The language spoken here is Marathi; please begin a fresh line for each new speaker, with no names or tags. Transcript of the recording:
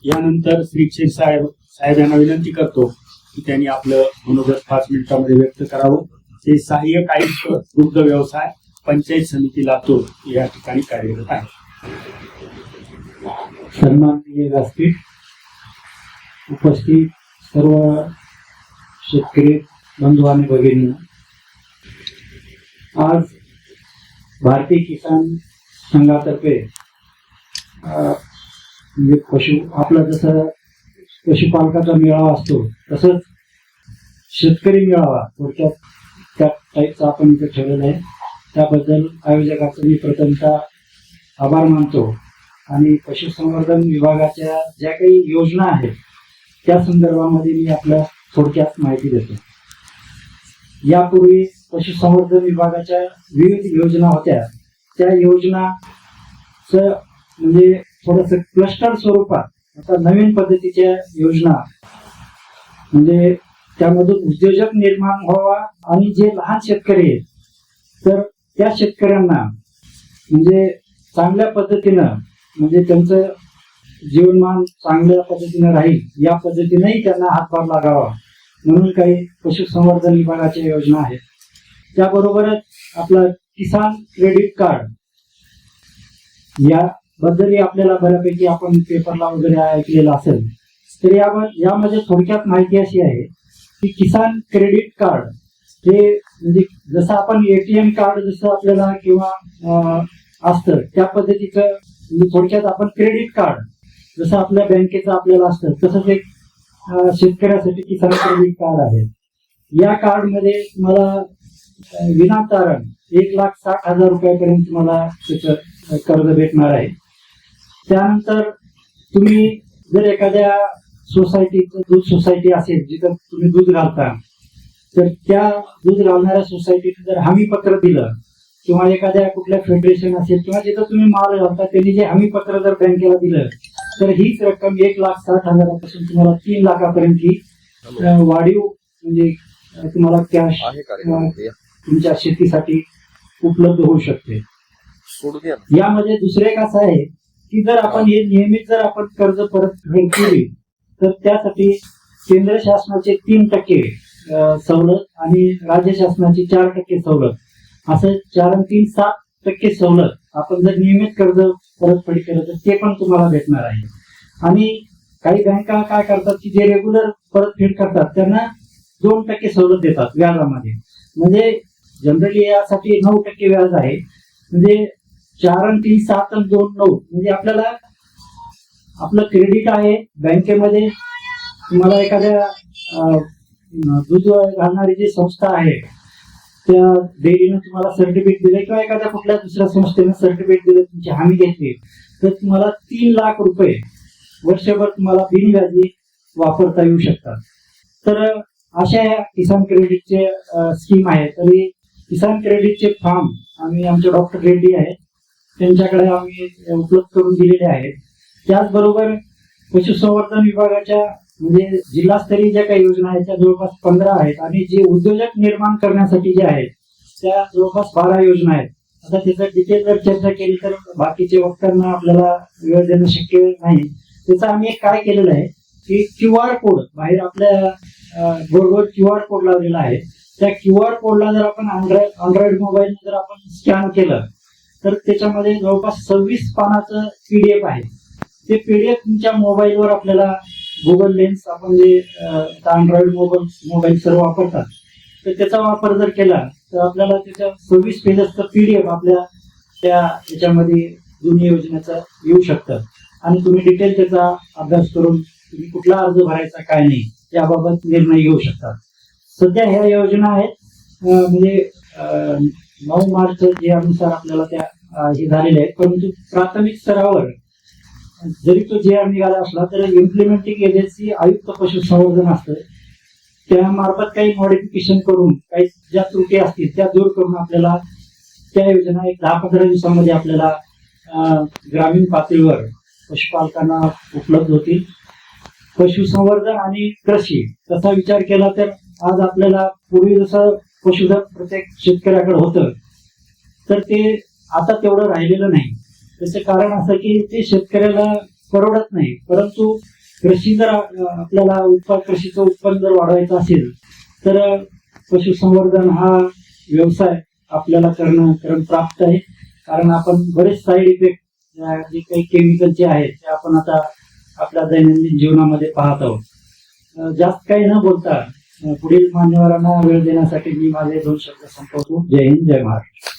यानंतर श्री साहेब यांना विनंती करतो की त्यांनी आपलं मनोगत 5 मिनिटांमध्ये व्यक्त करावं. ते सहाय्यक आयुक्त दुग्ध व्यवसाय पंचायत समिती लातूर या ठिकाणी कार्यरत आहे.
सन्माननीय व्यासपीठ, उपस्थित सर्व शेतकरी बंधू आणि भगिनी, आज भारतीय किसान संघातर्फे आपला जसं पशुपालकाचा मेळावा असतो तसंच शेतकरी मेळावा थोडक्यात त्या टाईपचा आपण इथे ठेवलेला आहे. त्याबद्दल आयोजकाचा मी प्रथमतः आभार मानतो आणि पशुसंवर्धन विभागाच्या ज्या काही योजना आहेत त्या संदर्भामध्ये मी आपल्या थोडक्यात माहिती देतो. यापूर्वी पशुसंवर्धन विभागाच्या विविध योजना होत्या. त्या योजनाच म्हणजे थोडस क्लस्टर स्वरूपात आता नवीन पद्धतीच्या योजना, म्हणजे त्यामधून उद्योजक निर्माण व्हावा आणि जे लहान शेतकरी आहेत तर त्या शेतकऱ्यांना म्हणजे चांगल्या पद्धतीनं म्हणजे त्यांचं जीवनमान चांगल्या पद्धतीनं राहील या पद्धतीनेही त्यांना हातभार लागावा म्हणून काही पशुसंवर्धन विभागाच्या योजना आहेत. त्याबरोबरच आपला किसान क्रेडिट कार्ड याबद्दलही आपल्याला बऱ्यापैकी आपण पेपरला वगैरे ऐकलेलं असेल. तर यामध्ये थोडक्यात माहिती अशी आहे की किसान क्रेडिट कार्ड हे म्हणजे जसं आपण ATM कार्ड जसं आपल्याला किंवा असतं त्या पद्धतीचं म्हणजे थोडक्यात आपण क्रेडिट कार्ड जसं आपल्या बँकेचं आपल्याला असतं तसंच एक शेतकऱ्यासाठी किसान क्रेडिट कार्ड आहे. या कार्ड मध्ये तुम्हाला विनातारण 1,60,000 रुपयापर्यंत तुम्हाला त्याचं कर्ज भेटणार आहे. त्यानंतर तुम्ही जर एखाद्या सोसायटीचं दूध सोसायटी असेल जिथं तुम्ही दूध घालता तर त्या दूध घालणाऱ्या सोसायटीने जर हमी पत्र दिलं किंवा एखाद्या कुठल्या फेडरेशन असेल किंवा जिथं तुम्ही माल घालता त्यांनी जे हमी पत्र जर बँकेला दिलं तर हीच रक्कम 1,60,000 तुम्हाला 3 लाखापर्यंत ही वाढीव म्हणजे तुम्हाला कॅश तुमच्या शेतीसाठी उपलब्ध होऊ शकते. यामध्ये दुसरे एक असं आहे की जर आपण हे नियमित जर आपण कर्ज परतफेड केली तर त्यासाठी केंद्र शासनाचे 3% सवलत आणि राज्य शासनाची 4% सवलत असं 4 आणि 3 7% सवलत आपण जर नियमित कर्ज परतफेड केलं तर ते पण तुम्हाला भेटणार आहे. आणि काही बँका काय करतात की जे रेग्युलर परतफेड करतात त्यांना 2% सवलत देतात व्याजामध्ये. म्हणजे जनरली यासाठी 9% व्याज आहे. म्हणजे 4 आणि 3 7 आणि 2 9 म्हणजे आपल्याला आपलं क्रेडिट आहे बँकेमध्ये. तुम्हाला एखाद्या दूध घालणारी जी संस्था आहे त्या डेअरीनं तुम्हाला सर्टिफिकेट दिले किंवा एखाद्या कुठल्या दुसऱ्या संस्थेनं सर्टिफिकेट दिले तुमची हमी घेतली तर तुम्हाला 3 लाख रुपये वर्षभर तुम्हाला बिनव्याजी वापरता येऊ शकतात. तर अशा या किसान क्रेडिटचे स्कीम आहे. तरी किसान क्रेडिटचे फॉर्म आम्ही आमचे डॉक्टर रेड्डी आहेत त्यांच्याकडे आम्ही उपलब्ध करून दिलेले आहेत. त्याचबरोबर पशुसंवर्धन विभागाच्या म्हणजे जिल्हास्तरीय ज्या काही योजना आहेत त्या जवळपास 15 आहेत आणि जे उद्योजक निर्माण करण्यासाठी जे आहेत त्या जवळपास 12 योजना आहेत. आता त्याचं डिटेल जर चर्चा केली तर बाकीचे वक्त्यांना आपल्याला वेळ देणं शक्य नाही. त्याचं आम्ही एक काय केलेलं आहे की QR कोड बाहेर आपल्या गोड QR कोड लावलेला आहे. त्या QR कोडला जर आपण अँड्रॉइड मोबाईल जर आपण स्कॅन केलं तर त्याच्यामध्ये जवळपास 26 पानाचं PDF आहे. ते PDF तुमच्या मोबाईलवर आपल्याला गुगल लेन्स आपण जे अँड्रॉइड मोबाईल सर्व वापरतात तर त्याचा वापर जर केला तर आपल्याला त्याच्या 26 पेजेसचं PDF आपल्या त्या याच्यामध्ये दोन्ही योजनेचं येऊ शकतं आणि तुम्ही डिटेल त्याचा अभ्यास करून तुम्ही कुठला अर्ज भरायचा काय नाही याबाबत निर्णय घेऊ शकता. सध्या ह्या योजना आहेत म्हणजे 9 मार्च या अनुसार आपल्याला त्या हे झालेल्या आहेत. परंतु प्राथमिक स्तरावर जरी तो निघाला असला तर इम्प्लिमेंटिंग एजन्सी आयुक्त पशुसंवर्धन असतं त्यामार्फत काही मॉडिफिकेशन करून काही ज्या त्रुटी असतील त्या दूर करून आपल्याला त्या योजना एक 10-15 दिवसांमध्ये आपल्याला ग्रामीण पातळीवर पशुपालकांना उपलब्ध होतील. पशुसंवर्धन आणि कृषी तसा विचार केला तर आज आपल्याला पूर्वी जसं पशुधन प्रत्येक शेतकऱ्याकडे होतं तर ते आता तेवढं राहिलेलं नाही. त्याचं कारण असं की ते शेतकऱ्याला परवडत नाही. परंतु कृषी जर आपल्याला कृषीचं उत्पन्न जर वाढवायचं असेल तर पशुसंवर्धन हा व्यवसाय आपल्याला करण प्राप्त आहे. कारण आपण बरेच साईड इफेक्ट जे काही केमिकलचे आहेत ते आपण आता आपल्या दैनंदिन जीवनामध्ये पाहत आहोत. जास्त काही न बोलता पुढील मान्यवरांना वेळ देण्यासाठी मी माझे 2 शब्द संपवतो. जय हिंद, जय महाराष्ट्र.